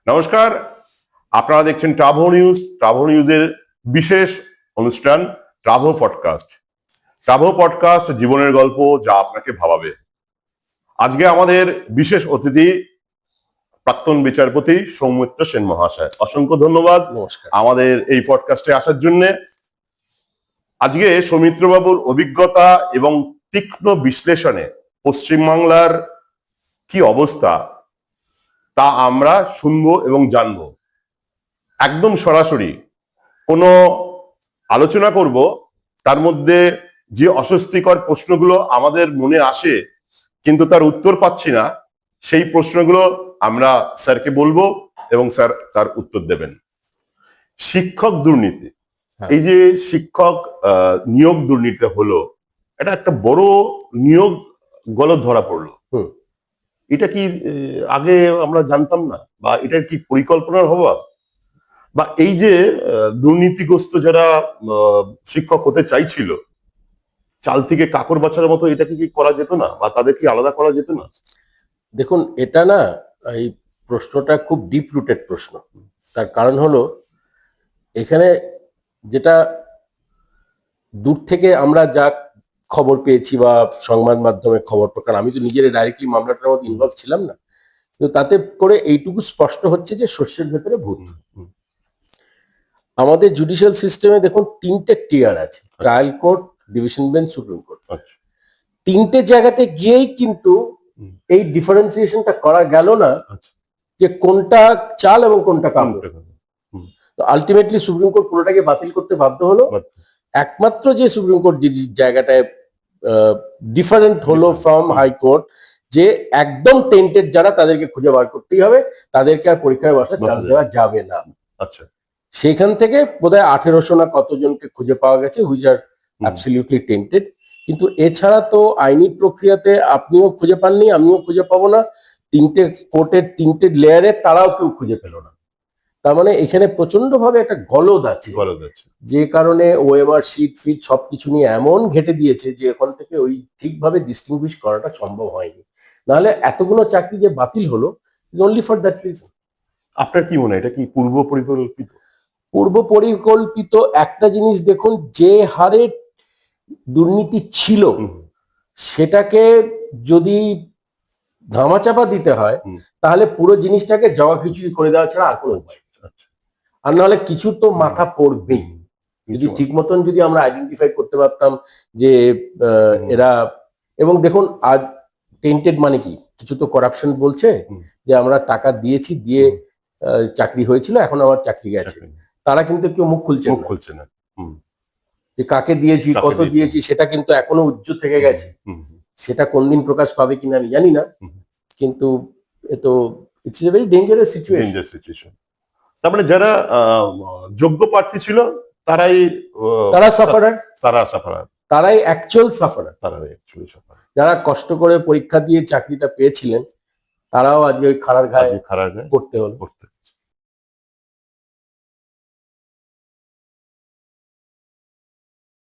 নমস্কার, আপনারা দেখছেন ট্রাভো নিউজ। ট্রাভো নিউজের বিশেষ অনুষ্ঠান ট্রাভো পডকাস্ট। ট্রাভো পডকাস্ট জীবনের গল্প যা আপনাকে ভাবাবে। আজকে আমাদের বিশেষ অতিথি প্রাক্তন বিচারপতি সৌমিত্র সেন মহাশয়। অসংখ্য ধন্যবাদ নমস্কার। আমাদের এই পডকাস্টে আসার জন্য। আজকে সৌমিত্র বাবুর অভিজ্ঞতা এবং তীক্ষ্ণ বিশ্লেষণে পশ্চিমবাংলার কি অবস্থা তা আমরা শুনবো এবং জানবো। একদম সরাসরি কোনো আলোচনা করব, তার মধ্যে যে অস্বস্তিকর প্রশ্নগুলো আমাদের মনে আসে কিন্তু তার উত্তর পাচ্ছি না, সেই প্রশ্নগুলো আমরা স্যারকে বলবো এবং স্যার তার উত্তর দেবেন। শিক্ষক দুর্নীতি, এই যে শিক্ষক নিয়োগ দুর্নীতি হলো, এটা একটা বড় নিয়োগ গলত ধরা পড়লো। এটা কি আগে আমরা জানতাম না, বা এটার কি পরিকল্পনার অভাব, বা এই যে দুর্নীতিগ্রস্ত যারা শিক্ষক হতে চাইছিল, চাল থেকে কাকর বাছার মতো এটা কি করা যেত না, বা তাদের কি আলাদা করা যেত না? দেখুন, এটা না, এই প্রশ্নটা খুব ডিপ রুটেড প্রশ্ন। তার কারণ হলো, এখানে যেটা দূর থেকে আমরা যা খবর পেয়েছি বা সংবাদ মাধ্যমে খবর প্রকার, আমি তো নিজের ডাইরেক্টলি মামলাটার মধ্যে ইনভলভ ছিলাম না, কিন্তু তাতে করে এইটুকু স্পষ্ট হচ্ছে যে শস্যের ভেতরে ভূত। আমাদের জুডিশিয়াল সিস্টেমে দেখুন, তিনটে টিয়ার আছে: trial court, division bench, supreme court. তিনটে জায়গাতে গিয়েই কিন্তু এই ডিফারেন্সিয়েশনটা করা গেল না যে কোনটা চাল এবং কোনটা কামড়। তো আলটিমেটলি সুপ্রিম কোর্ট পুরোটাকে বাতিল করতে বাধ্য হলো। একমাত্র যে সুপ্রিম কোর্ট যে জায়গাটায় ডিফারেন্ট হলো ফ্রম হাইকোর্ট, যে একদম টেন্টেড যারা, তাদেরকে খুঁজে বার করতেই হবে, তাদেরকে আর পরীক্ষায় বসার চান্স দেওয়া যাবে না। আচ্ছা, সেখান থেকে বোধহয় 1800 না কতজনকে খুঁজে পাওয়া গেছে হুইচ আর অ্যাবসলিউটলি টেন্টেড। কিন্তু এছাড়া তো আইনি প্রক্রিয়াতে আপনিও খুঁজে পাননি, আমিও খুঁজে পাবো না, তিনটে কোর্টের তিনটে লেয়ারে তারাও কেউ খুঁজে পেল না। তার মানে এখানে প্রচন্ড ভাবে একটা গলদ আছে, যে কারণে ওএমআর শিট ফিট সবকিছু নিয়ে এমন ঘেটে দিয়েছে যে এখন থেকে ওই ঠিকভাবে ডিস্টিংগুইশ করাটা সম্ভব হয়নি। নাহলে এতগুলো চাকরি যে বাতিল হলো, অনলি ফর দ্যাট রিজন। আপনার কি মনে হয় এটা কি পূর্ব পরিকল্পিত? পূর্ব পরিকল্পিত একটা জিনিস দেখুন, যে হারে দুর্নীতি ছিল সেটাকে যদি ধামাচাপা দিতে হয়, তাহলে পুরো জিনিসটাকে জগা খিচুড়ি করে দেওয়া ছাড়া আর কোনো উপায়। আর নাহলে কিছু তো মাথা পড়বেই। যদি ঠিক মতন যদি আমরা আইডেন্টিফাই করতে পারতাম যে এরা, এবং দেখুন আজ টেন্টেড মানে কি, কিছু তো করাপশন বলছে যে আমরা টাকা দিয়েছি, দিয়ে চাকরি হয়েছিল, এখন আমার চাকরি গেছে, তারা কিন্তু কেউ মুখ খুলছে না। যে কাকে দিয়েছি, কত দিয়েছি, সেটা কিন্তু এখনো উজ্জ্বল থেকে গেছে। সেটা কোনদিন প্রকাশ পাবে কিনা আমি জানি না, কিন্তু এতো it's a very dangerous situation. তার মানে যারা যোগ্য প্রার্থী ছিল তারাই সাফারার, তারাই অ্যাকচুয়াল সাফারার। যারা কষ্ট করে পরীক্ষা দিয়ে চাকরিটা পেয়েছিলেন, তারাও আজকে ওই খাড়ার গায়ে পড়তে হলো।